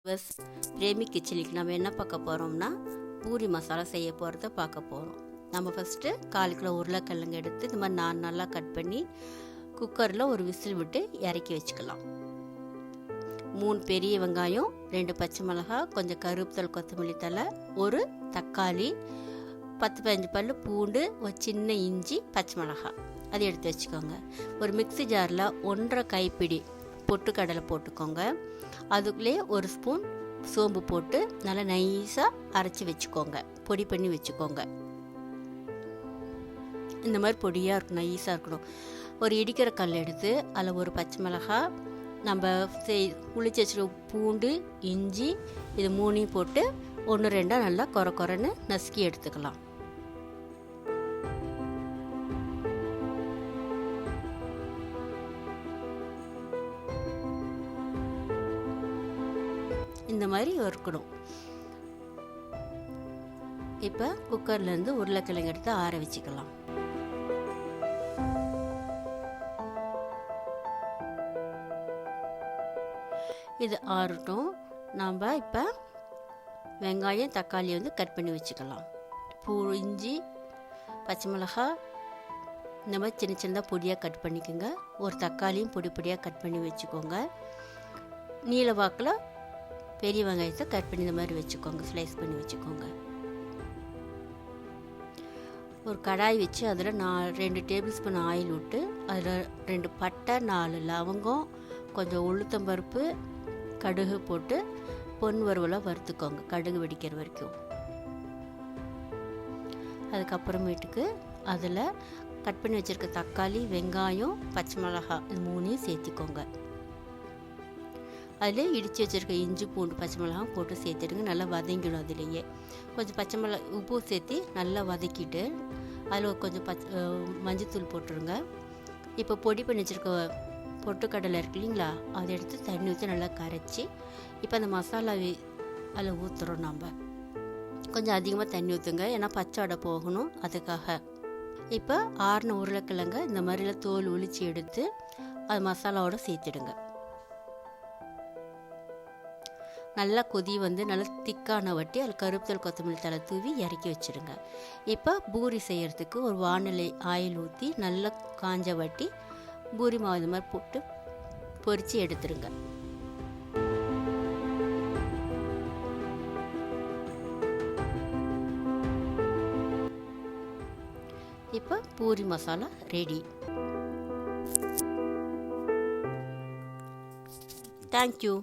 Bus Premi கிச்சனுக்கு நம்ம என்ன பார்க்க போகிறோம்னா பூரி மசாலா செய்ய போகிறத பார்க்க போகிறோம். நம்ம ஃபஸ்ட்டு 1/4 கிலோ உருளைக்கிழங்கு எடுத்து இந்த மாதிரி நல்லா கட் பண்ணி குக்கரில் ஒரு விசில் விட்டு இறக்கி வச்சுக்கலாம். 3 பெரிய வெங்காயம், 2 பச்சை மிளகாய், கொஞ்சம் கருவேப்பிலை, கொத்தமல்லி தழை, ஒரு தக்காளி, 10-15 பல் பூண்டு, ஒரு சின்ன இஞ்சி, பச்சை மிளகாய் அதை எடுத்து வச்சுக்கோங்க. ஒரு மிக்ஸி ஜாரில் 1.5 கைப்பிடி பொட்டுக்கடலை போட்டுக்கோங்க. அதுக்குள்ளே ஒரு ஸ்பூன் சோம்பு போட்டு நல்லா நைஸாக அரைச்சி வச்சுக்கோங்க, பொடி பண்ணி வச்சுக்கோங்க. இந்த மாதிரி பொடியாக இருக்கணும், நைஸாக இருக்கணும். ஒரு இடிக்கிற கல் எடுத்து அதில் ஒரு பச்சை மிளகாய், நம்ம உளிச்சு வச்சுருக்க பூண்டு, இஞ்சி, இது 3 போட்டு 1-2 நல்லா கொரன்னு நசுக்கி எடுத்துக்கலாம். இந்த மாதிரி வறுக்கணும். இப்போ குக்கர்லேருந்து உருளைக்கிழங்கு எடுத்து ஆற வச்சுக்கலாம். இது ஆறட்டும். நாம் இப்போ வெங்காயம், தக்காளி கட் பண்ணி வச்சுக்கலாம். இஞ்சி, பச்சை மிளகாய் இந்த மாதிரி சின்னதாக பொடியாக கட் பண்ணிக்கோங்க. ஒரு தக்காளியும் பொடியாக கட் பண்ணி வச்சுக்கோங்க. நீல வாக்கில் பெரிய வெங்காயத்தை கட் பண்ணி இந்த மாதிரி வச்சுக்கோங்க, ஸ்லைஸ் பண்ணி வச்சுக்கோங்க. ஒரு கடாய் வச்சு அதில் 2 டேபிள் ஸ்பூன் ஆயில் விட்டு அதில் 2 பட்டை, 4 லவங்கம், கொஞ்சம் உளுத்தம்பருப்பு, கடுகு போட்டு பொன் வறுவலாக வறுத்துக்கோங்க, கடுகு வெடிக்கிற வரைக்கும். அதுக்கப்புறமேட்டுக்கு அதில் கட் பண்ணி வச்சுருக்க தக்காளி, வெங்காயம், பச்சை மிளகாய் இது 3 சேர்த்திக்கோங்க. அதில் இடித்து வச்சுருக்க இஞ்சி, பூண்டு, பச்சை மிளகாய் போட்டு சேர்த்துடுங்க. நல்லா வதங்கிடும். அதுலேயே கொஞ்சம் பச்சை மிளகாய் உப்பு சேர்த்து நல்லா வதக்கிட்டு அதில் கொஞ்சம் மஞ்சத்தூள் போட்டுருங்க. இப்போ பொடி பண்ணி வச்சுருக்க பொட்டுக்கடலை இருக்கு இல்லைங்களா, அதை எடுத்து தண்ணி ஊற்றி நல்லா கரைச்சி இப்போ அந்த மசாலாவை அதில் ஊற்றுறோம். நம்ம கொஞ்சம் அதிகமாக தண்ணி ஊற்றுங்க, ஏன்னா பச்சை வடை போகணும், அதுக்காக. இப்போ ஆறின உருளைக்கிழங்க இந்த மாதிரிலாம் தோல் உளிச்சு எடுத்து அது மசாலாவோடு சேர்த்துடுங்க. நல்லா கொதி நல்லா திக்கான வட்டி அதில் கருவேப்பிலை, கொத்தமல்லி தழை தூவி இறக்கி வச்சுடுங்க. இப்போ பூரி செய்கிறதுக்கு ஒரு வானிலை ஆயில் ஊற்றி நல்லா காஞ்ச வட்டி பூரி மாவு இது மாதிரி போட்டு பொரித்து எடுத்துருங்க. இப்போ பூரி மசாலா ரெடி. தேங்க்யூ.